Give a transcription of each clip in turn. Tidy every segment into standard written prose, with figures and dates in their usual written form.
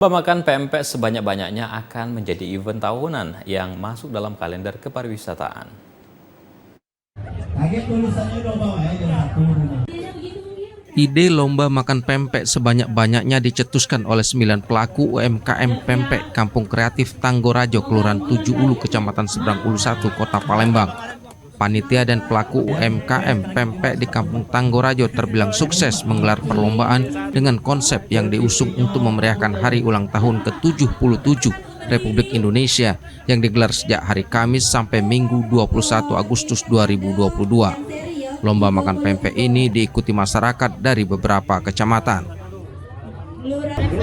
Lomba makan pempek sebanyak-banyaknya akan menjadi event tahunan yang masuk dalam kalender kepariwisataan. Ide lomba makan pempek sebanyak-banyaknya dicetuskan oleh 9 pelaku UMKM pempek Kampung Kreatif Tanggorajo, Kelurahan Tujuh Ulu, Kecamatan Seberang Ulu 1, Kota Palembang. Panitia dan pelaku UMKM pempek di Kampung Tanggorajo terbilang sukses menggelar perlombaan dengan konsep yang diusung untuk memeriahkan hari ulang tahun ke-77 Republik Indonesia yang digelar sejak hari Kamis sampai Minggu 21 Agustus 2022. Lomba makan pempek ini diikuti masyarakat dari beberapa kecamatan.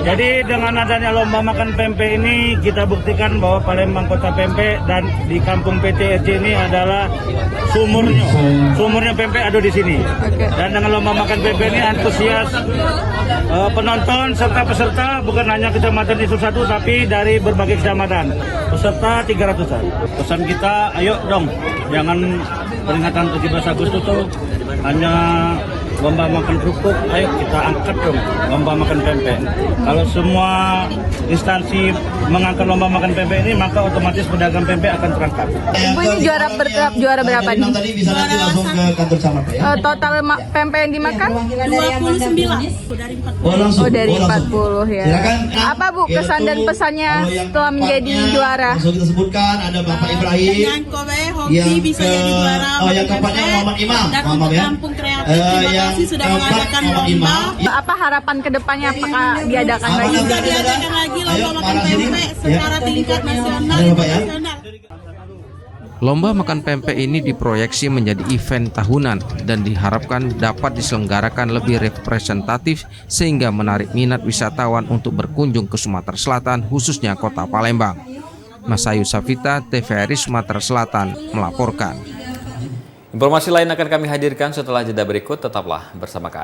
Jadi dengan adanya lomba makan pempek ini kita buktikan bahwa Palembang kota pempek dan di kampung PTRJ ini adalah sumurnya pempek ada di sini. Dan dengan lomba makan pempek ini antusias penonton serta peserta bukan hanya kecamatan itu satu tapi dari berbagai kecamatan. Peserta 300-an. Pesan kita, ayo dong, jangan peringatan 17 Agustus itu hanya lomba makan kerupuk, ayo kita angkat dong lomba makan pempek. Kalau semua instansi mengangkat lomba makan pempek ini, maka otomatis pedagang pempek akan terangkat. Ibu ini juara berapa nih? Total pempek yang dimakan? 29 Oh, dari 40 ya. Apa Bu kesan dan pesannya setelah menjadi juara? Kita sebutkan ada Bapak Ibrahim. Dengan Kobe hoki bisa jadi juara. Yang keempatnya Muhammad Imam. Dan untuk Kampung Kreatif terima kasih sudah mengadakan lomba. Apa harapan kedepannya? Apakah diadakan lagi? Juga diadakan lagi lomba makan pempek secara tingkat nasional dan internasional. Lomba makan pempek ini diproyeksi menjadi event tahunan dan diharapkan dapat diselenggarakan lebih representatif sehingga menarik minat wisatawan untuk berkunjung ke Sumatera Selatan, khususnya kota Palembang. Masayu Safita, TVRI Sumatera Selatan melaporkan. Informasi lain akan kami hadirkan setelah jeda berikut, tetaplah bersama kami.